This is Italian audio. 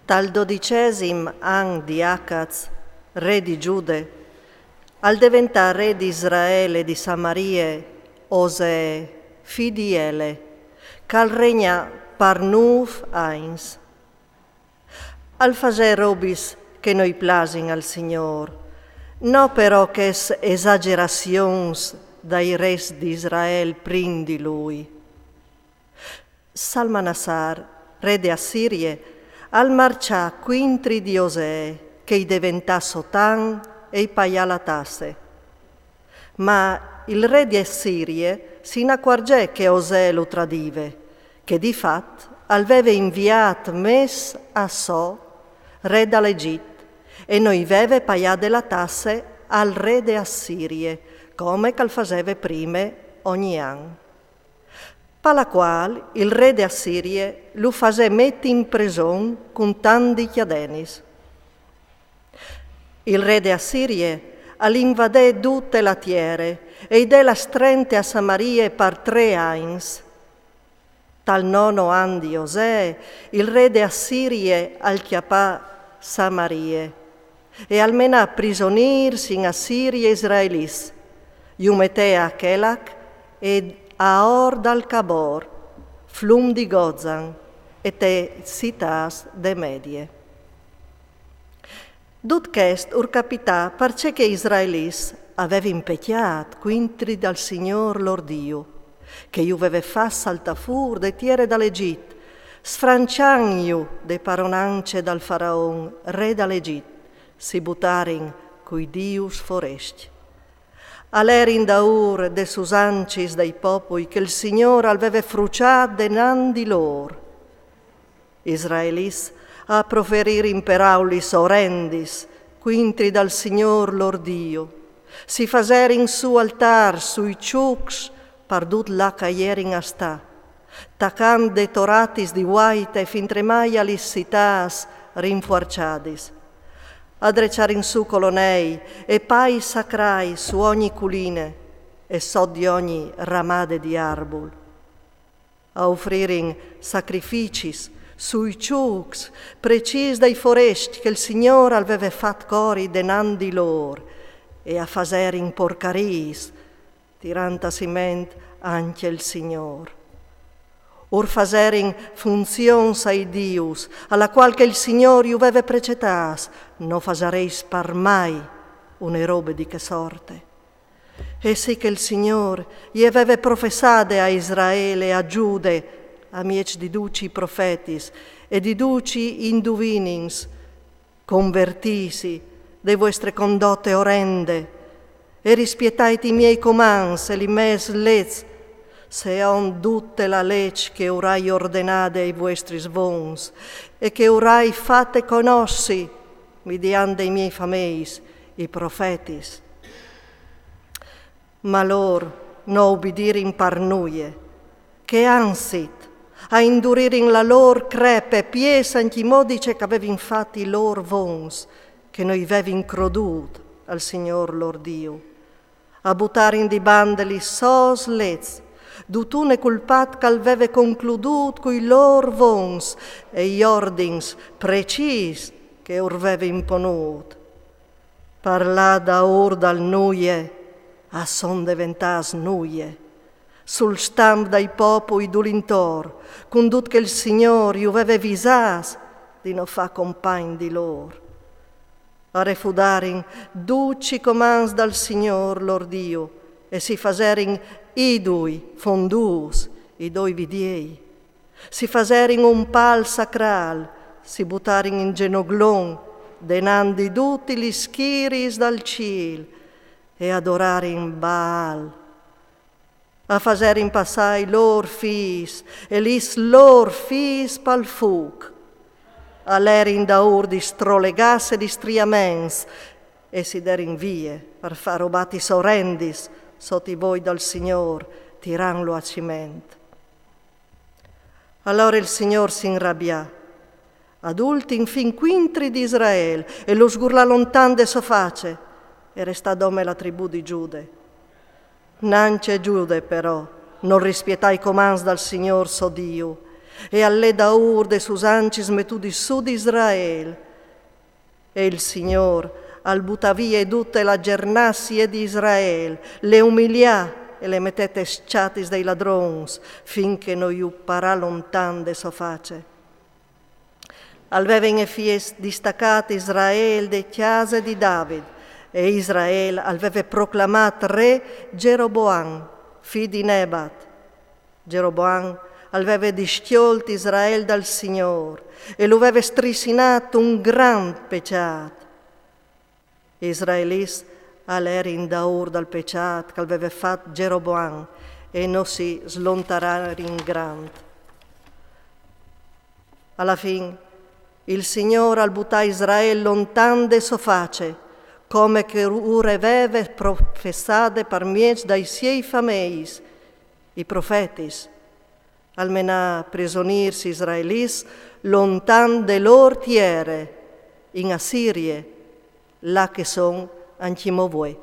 Dal 12° anno di Acaz, re di Giude, al diventare re di Israele e di Samaria, Osee, figlio di Ele, cal regna per 9 anni. Al fazer robis che noi plasin al Signor, no però che esagerazions dai res di Israele prin di lui. Salmanassar, re di Assirie, al marcià quintri di Osee, che diventà sotan e paia la tasse. Ma il re di Assirie si accorge che Osee lo tradive, che di fatto aveva inviato mes a So, re dall'Egitto, e noi veve paiade la tasse al re di Assirie, come cal faceva prima ogni anno. Per la quale il re di Assirie lo fase metti in prigione con tanti chiadenis. Il re di Assirie all'invadè tutte la terre e della strente a Samaria per 3 anni. Tal 9° anno di Osee, il re di Assirie al chiappà Samaria e almena prigioniers in Assiria israelis, iumetea a Chelak ed a Or dal Cabor, flum di Gozan, e te citas de Medie. Dut chest ur capità parce che Israelis aveva impecchiat quintri dal Signor lor Dio, che iu veve fa saltafur de tiere dall'Egitto, sfranciangiu de paronance dal Faraon, re dall'Egitto, si buttarin coi dius foresti. Alerin daur de susancis dei popoli che il Signor aveva fruciat denandi lor. Israelis a proferir imperaulis orrendis, quintri dal Signor lor Dio, si faserin su altar sui ciucs, pardut la caierin a sta, tacan de toratis di guaita e fintremai alissitas rinfuarciadis. Adrecciar in su colonei e pai sacrai su ogni culine e so di ogni ramade di arbol. A offririn sacrificis sui ciucs precis dai foresti che il Signor aveva fatto cori denandi lor e a faserin porcaris, tirantaciment anche il Signor. Or faserin funzions ai Dius, alla qual che il Signor iuveve precetas, no fasareis par mai une robe di che sorte. E sì che il Signor ieveve professade a Israele e a Giude, a miec di duci profetis e di duci induvinings, convertisi de vostre condotte orrende, e rispietait i miei comans e li mes lez, se on tutte la legge che orai ordenate ai vostri svons e che orai fate conosci mediante i miei fameis, i profetis. Ma lor no ubbidirin par nuie, che ansit a induririn la lor crepe pies anche i modice che avevi infatti lor vons, che noi vevin crodut al Signor lor Dio, a buttarin di bandeli sos lez, d'utune culpat cal veve concludut coi lor vons e i ordins precis che or veve imponut. Parla da or dal nuie a son diventas nuie, sul stamp dai popoli d'ulintor, condut che il Signor iu veve visas di no fa compagn di lor. A refudarin duci comans dal Signor lor Dio e si faserin idui fondus, i doi vidiei, si faserin un pal sacral, si buttarin in genoglon, denandi tutti gli schiris dal ciel, e adorarin Baal. A faserin passai lor fis, e lis lor fis pal fuc, a lerin daur di strolegasse di striamens, e si derin vie per far robati sorrendis, soti voi dal Signor, tiranlo a ciment. Allora il Signor si inrabbià, adulti infin quintri di Israele, e lo sgurlà lontan de sua face, e restà dome la tribù di Giude. Nance Giude però non rispietai comans dal Signor so Dio, e alle daur de sus ancis metu di sud Israel. E il Signor al butta via tutte la gernassie di Israel, le umilià e le mettete sciatis dei ladrons, finché non parà lontan de sua face. Alveven e fies distaccat Israel de chiase di David, e Israel aveva proclamat re Geroboam, figlio di Nebat. Geroboam aveva dischiolto Israel dal Signore e lo aveva strisinato un gran peccato. Israelis all'era in daur dal peccato che aveva fatto Geroboam e non si slontarà in grande. Alla fine il Signore al buttà Israele lontan de sua face, come che ure aveva professate per mezzo dai suoi fameis, i profetis, almena prisonirsi israelis lontan de lor tiere, in Assirie, là che son anch'imo voi.